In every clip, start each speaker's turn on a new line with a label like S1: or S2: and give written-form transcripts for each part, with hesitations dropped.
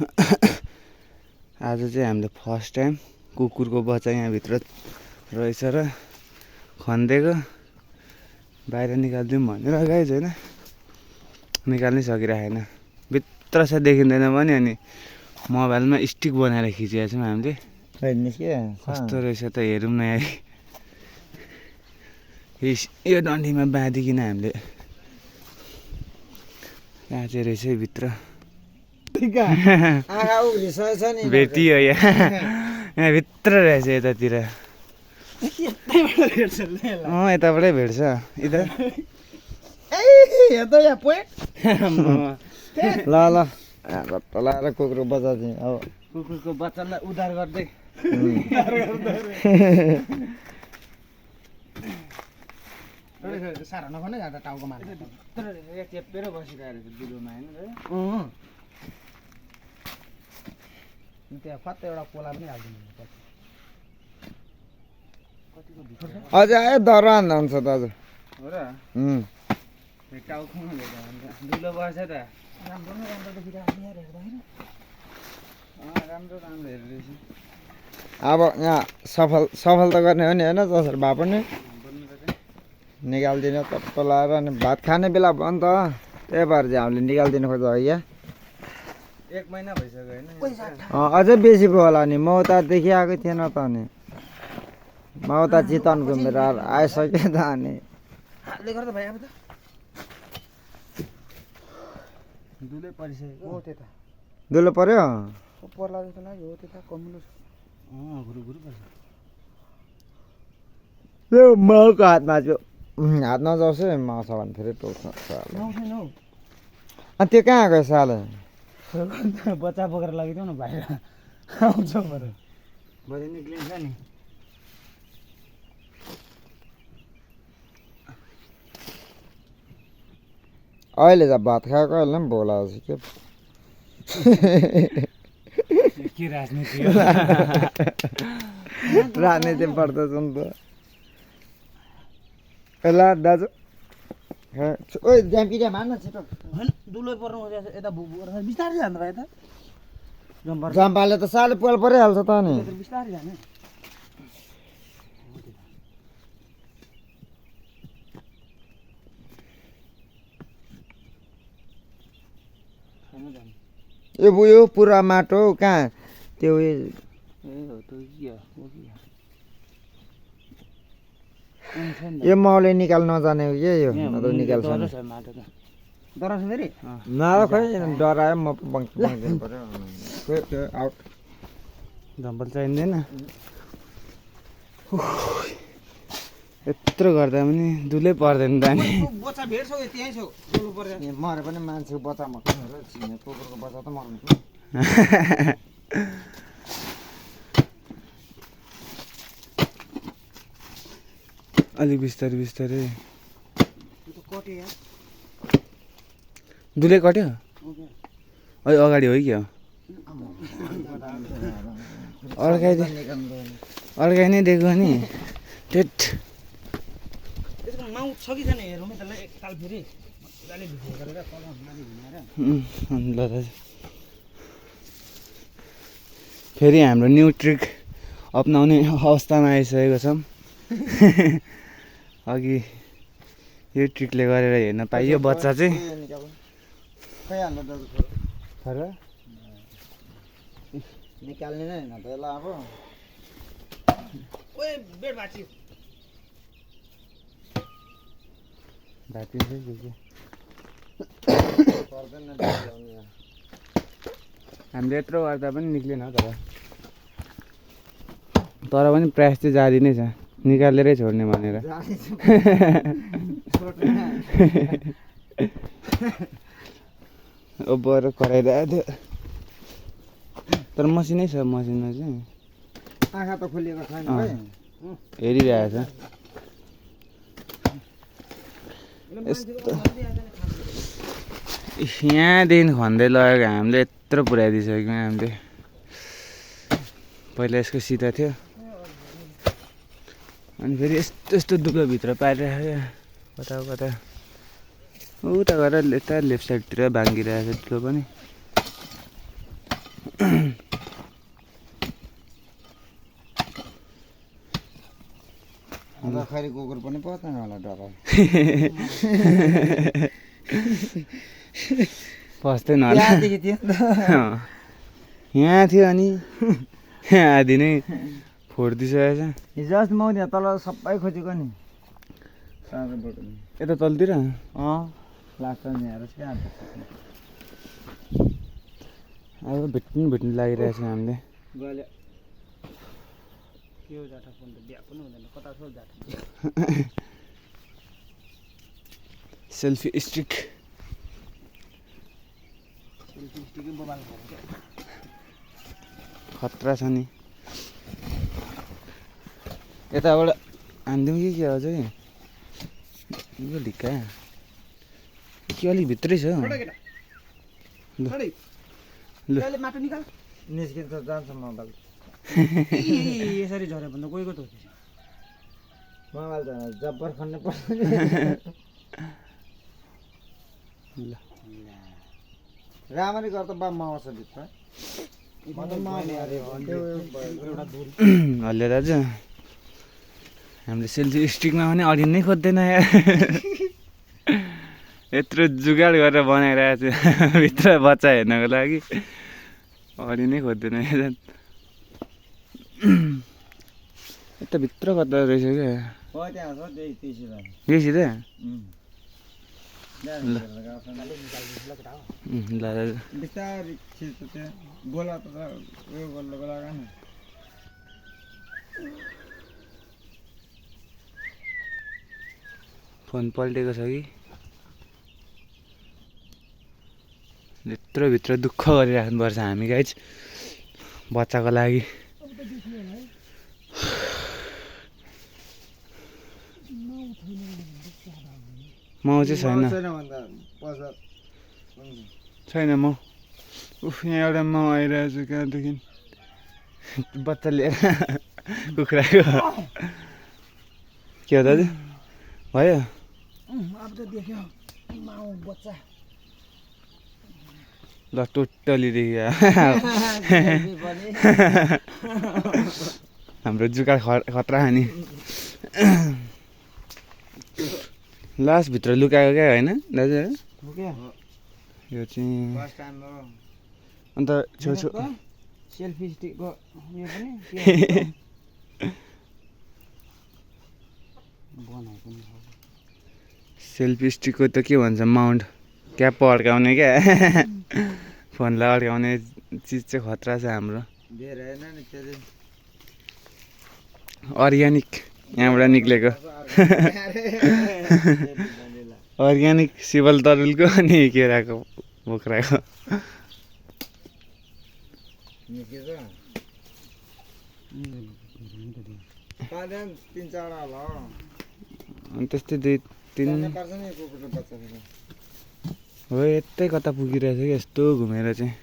S1: आज चाहिँ हामीले फर्स्ट टाइम कुकुरको बच्चा यहाँभित्र रहेछ र खन्देको बाहिर निकालिदिउँ भनेर गाइज होइन निकाल्नै सकिरहेन भित्र छ देखिँदैन पनि अनि मोबाइलमा स्टिक बनाएर खिचेको छौँ हामीले कस्तो रहेछ त हेरौँ न यहाँ यो डन्डीमा बाँधिकन हामीले यहाँ चाहिँ रहेछ भित्र भेटियो यहाँ भित्र रहेछ यतातिर यताबाटै भेट्छ इधर ल ल लाएर कुकुरको बच्चा चाहिँ अब कुकुरको बच्चालाई उद्धार गर्दै
S2: साह्रो नखने टाउको मार्छ
S1: चेपेर बसिरहेको रहेछ दुलोमा होइन
S2: त्यहाँ फत्त एउटा कोला पनि हालिदिनु
S3: अझै आयो दरा हुन्छ दाजु
S1: हो र टाउकोमा दुलो बस्छ त
S2: राम्रो न राम्रो देखिरहेको यहाँ हेर्दाखेरि
S1: राम्रो राम्रो हेर्दैछ
S3: अब यहाँ सफल त गर्ने हो नि होइन जसरी भए पनि निकालिदिनु टप्प लाएर अनि भात खाने बेला भयो नि त त्यही भएर चाहिँ हामीले निकालिदिनु खोज्छ यहाँ
S1: 1 महिना भइसक्यो होइन
S3: अझै बेसी भयो होला नि म उता देखिआएको थिएन त अनि म उता चितवन घुमेर आइसकेँ त अनि
S2: गर्दा भाइ अब त
S1: दुलै परिसक्यो
S2: हो त्यता
S3: दुलो पर्यो
S2: पर्ला जस्तो लाग्यो हो त्यता कमिलो छ
S1: घुरु घुरु पर्छ
S3: त्यो माउको हातमा चाहिँ हात नजाओस् है माउ छ भने फेरि टोक्छ
S2: नआउँदैन हौ
S3: अनि त्यो कहाँ गयो साले
S2: बच्चा बोकेर लगिदिउँ न बाहिर आउँछ बरु
S1: भरे निक्लिन्छ नि
S3: अहिले त भात खाएको अहिले पनि बोलाएको छ
S1: के राजनीति
S3: राजनीति पर्दछ नि त ल दाजु ओइ ज्याम्पिरिया मान्न छिटो
S2: होइन दुलो पर्नु यता बिस्तारै जान्छ भाइ त
S3: जम्पाले त साले पोल परिहाल्छ त नि
S2: बिस्तारै जाने
S3: यो पुरा माटो कहाँ त्यो यो माउले निकाल्न नजाने हो के यो निकाल्छ न खै डरायो म बङ्किनु पर्यो आउट
S1: झम्पल चाहिँदैन यत्रो गर्दा पनि दुलै पर्दैन त नि
S2: बच्चा भेट्छौ त्यहीँ छौ दुलो परेर
S3: मरे पनि मान्छेको बच्चा कुकुरको बच्चा त मर्नु
S1: अलिक बिस्तारै बिस्तारै दुलै कट्यो अहिले अगाडि हो कि अड्काइ नै दिएको नि टेट
S2: माउ छ कि छैन हेरौँ त्यसलाई एकताल फेरि मजाले भिडियो गरेर तल माथि घुमाएर
S1: ल दाजु फेरि हाम्रो न्यू ट्रिक अपनाउने अवस्थामा आइसकेको छौँ अघि यो ट्रिकले गरेर हेर्न पाइयो बच्चा चाहिँ
S3: निकाल्ने नै होइन त्यसलाई अब
S2: ओए बेड भाँच्यो
S1: हामीले यत्रो गर्दा पनि निक्लेन तर पनि प्रयास चाहिँ जारी नै छ निकालेरै छोड्ने भनेर ओबर कराइरहेको थियो तर मसिनै छ मसिनमा चाहिँ
S3: आँखा त खुलिएको छैन
S1: हेरिरहेको छ यस्तो यहाँदेखि खन्दै लगेको हामीले यत्रो पुऱ्याइदिइसक्यौँ हामीले पहिला यसको सिधा थियो अनि फेरि यस्तो यस्तो दुःखभित्र पारिरहेको कता कता उता गएर यता लेफ्ट साइडतिर भाङ्गिरहेको छ त्यो पनि
S3: खैरी कुकुर पनि पर्दैन होला डराइ
S1: पस्दैन होला
S3: त्यहाँदेखि थियो नि त
S1: यहाँ थियो अनि आधी नै फोडिदिइसकेको छ
S3: हिजो अस्ति म त्यहाँ तल सबै खोजेको नि
S1: यता तलतिर
S3: लास्ट टाइम यहाँ कहाँ
S1: अब भेट्नु लागिरहेको छ हामीले
S2: गएले के हो जाठा फोन त बिहा पनि हुँदैन कता छ जाठा
S1: सेल्फी स्टिक
S2: सेल्फी स्टिकै मोबाइल
S1: खतरा छ नि यताबाट हानिदिउँ कि के अझ यो ढिक्का के अलिक भित्रै छ ल
S2: माटो निकाल
S3: निस्किन्छ जान्छ मोबाइल
S2: यसरी झऱ्यो भने त गएको त हो
S3: मोबाइल त जब्बर खन्नु पर्छ
S1: ल
S3: राम्ररी गर्दा बा माउँछ भित्र
S1: हल्ले दाजु हामीले सेल्फी स्टिकमा पनि अडिन नै खोज्दैन यार यत्रो जुगाड गरेर बनाइरहेको छु भित्र बच्चा हेर्नको लागि अडिन नै खोज्दैन यार यता भित्र कता रहेछ क्या
S3: त्यहाँ छ त्यही सिधा
S1: यही सिधै
S3: ल
S1: ल दाजु
S3: बिस्तारै छिर्छ त्यहाँ गोला त उयो गर्नुको लागि नि
S1: फोन पल्टेको छ कि यत्रो भित्र दुःख गरिराख्नुपर्छ हामी गाइज बच्चाको लागि माउ चाहिँ छैन म उफ यहाँ एउटा माउ आइरहेको छु कहाँदेखि बच्चा लिएर कुखुराको के हो दाजु भयो
S2: अब त देख्यो माउ बच्चा
S1: ल टोटली देखियो हाम्रो जुका खतरा नि लास्ट भित्र लुकाएको क्या होइन दाजु यो चाहिँ अन्त छेउछेउ
S2: सेल्फी स्टिकको उयो पनि बनाएको
S1: सेल्फी स्टिकको त के भन्छ माउन्ट क्याप अड्काउने क्या फोनलाई अड्काउने चिज चाहिँ खतरा छ हाम्रो अर्ग्यानिक यहाँबाट निक्लेको अर्ग्यानिक सिबल तरुलको अनि केराको बोक्राको अनि त्यस्तै 2-3 हो यतै कता पुगिरहेछ कि यस्तो घुमेर चाहिँ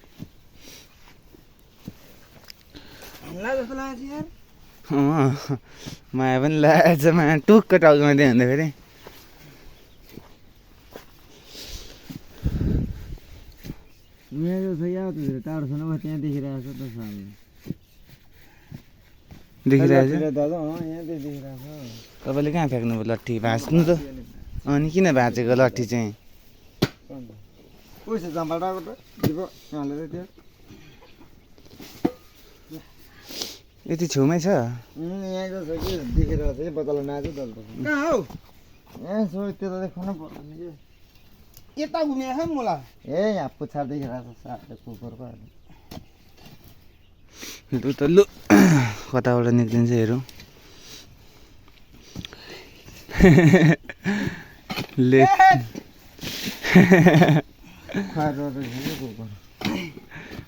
S1: माया पनि लागेछ माया टुक्क टाउकोमा दियो भन्दा फेरि
S3: मेरो छ यहाँ टाढोसम्म त्यहाँ देखिरहेको छ त सामने
S1: देखिरहेछ
S3: दादा यहाँ देखिरहेको छ
S1: तपाईँले कहाँ फ्याँक्नुभयो लट्ठी भाँच्नु त अनि किन भाँचेको लट्ठी चाहिँ
S3: उयो छ जम्पाटाको त दिपो हालेर त्यो
S1: यति छेउमै छ
S3: यहाँको छ कि देखिरहेको छ कि बदला नाच्यो दल
S2: कहाँ हौ
S3: यहाँ सो त्यो त देखाउनु पर्दैन कि
S2: यता घुमेको छ मलाई
S3: ए यहाँ पुच्छर देखिरहेको छ साथै कुकुरको
S1: लु त लु कताबाट निक्लिन्छ हेरौँ ले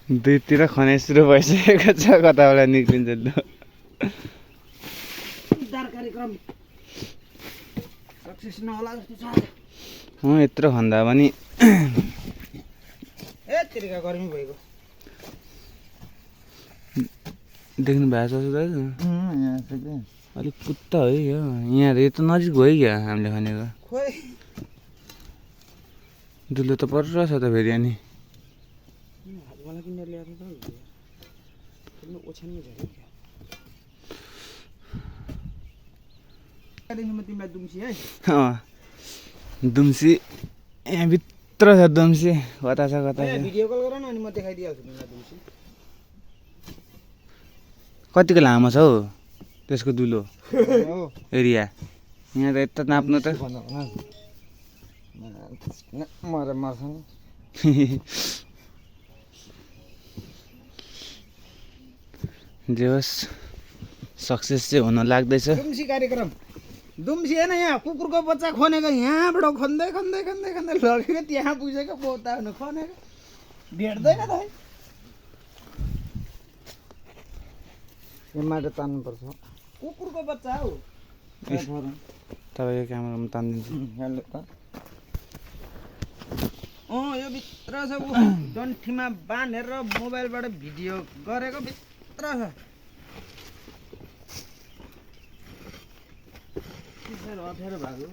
S1: दुईतिर खनाइ सुरु भइसकेको छ कताबाट निक्लिन्छ लु
S2: उद्धार कार्यक्रम सक्सेस नहोला जस्तो छ
S1: यत्रो खन्दा पनि
S2: ए तेरिका गर्मी भएको
S1: देख्नु भएको छ दाजु
S3: यहाँ छ कि
S1: अलिक पुत्ता हो यो यहाँ यो त नजिक हो क्या हामीले भनेको
S2: खोइ
S1: दुलो त परिरहेछ त फेरि अनि
S2: मलाई किनेर ल्याएर त किन ओछ्यानमै झऱ्यो क्या म तिमीलाई दुम्सी है
S1: दुम्सी यहाँभित्र छ दुम्सी कता छ कता छ
S2: भिडियो कल गर न अनि म देखाइदिइहाल्छु तिमीलाई दुम्सी
S1: कतिको लामो छ हौ त्यसको दुलो
S2: हो
S1: एरिया यहाँ त यता नाप्नु त
S3: मर्छ नि
S1: जे होस् सक्सेस चाहिँ हुन लाग्दैछ
S2: दुम्सी कार्यक्रम दुम्सी होइन यहाँ कुकुरको बच्चा खनेको यहाँबाट खन्दै खन्दै खन्दै खन्दै लगेको त्यहाँ पुगेको पोता हुनु खनेको भेट्दैन त है
S3: यो माटो तान्नुपर्छ
S2: कुकुरको बच्चा हौ
S1: तपाईँको क्यामेरामा तानिदिन्छु
S3: हेर्नु त
S2: यो भित्र छ ऊ डन्ठीमा बाँधेर मोबाइलबाट भिडियो गरेको भित्र छ अप्ठ्यारो भएको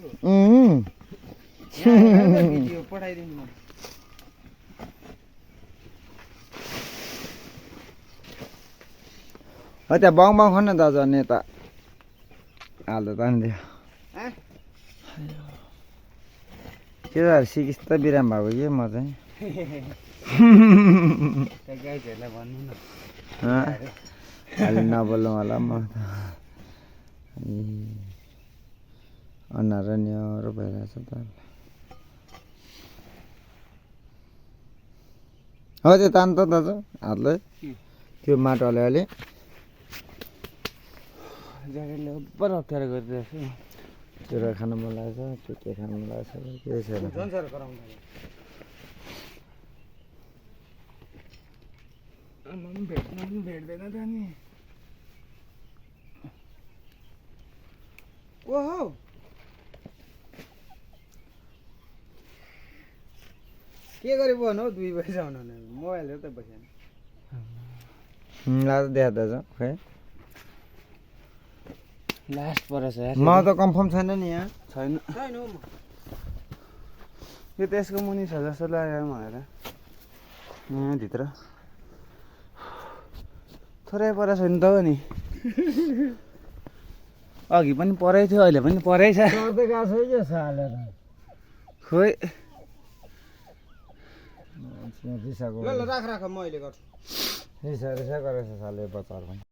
S2: भिडियो पठाइदिनु म
S3: त्यहाँ बाङ बाङ खन्ने दाजु अनि यता हाल्दा तानिदियो केटाहरू सिकिस् त बिराम भएको के म चाहिँ
S2: गाइजहरूलाई भन्नु न
S3: अहिले नबोल्नु होला म त अनुहार न्यारो भइरहेछ त हो त्यो तान त दाजु हातले त्यो माटो अलिअलि
S1: ज्याकेटले ओभर अप्ठ्यारो गरिरहेको छु
S3: चुरा खानु मन लागेको छ चुटे खानु मन लागेको छ केही छैन
S2: झन् साह्रो कराउँदा
S1: आमा पनि भेट्नु पनि भेट्दैन त नि
S2: ओहो के गरे भन्नु हौ 2 बजी आउनु मोबाइल हेर्दै बस्यो
S3: लाज देखाउँदैछ खै
S1: लास्ट परेछ यार
S3: म त कन्फर्म छैन नि यहाँ
S1: छैन
S2: छैन हौ म
S1: यो त्यसको मुनि छ जस्तो लाग्यो मलाई त यहाँभित्र थोरै परेछ नि त हो नि अघि पनि परै थियो अहिले पनि परै छ
S3: गर्दै गएको छ के सालेर
S1: खोइ
S3: रिसाको
S2: ल राख म अहिले गर्छु
S3: रिसा गरेछ साले बच्चाहरू पनि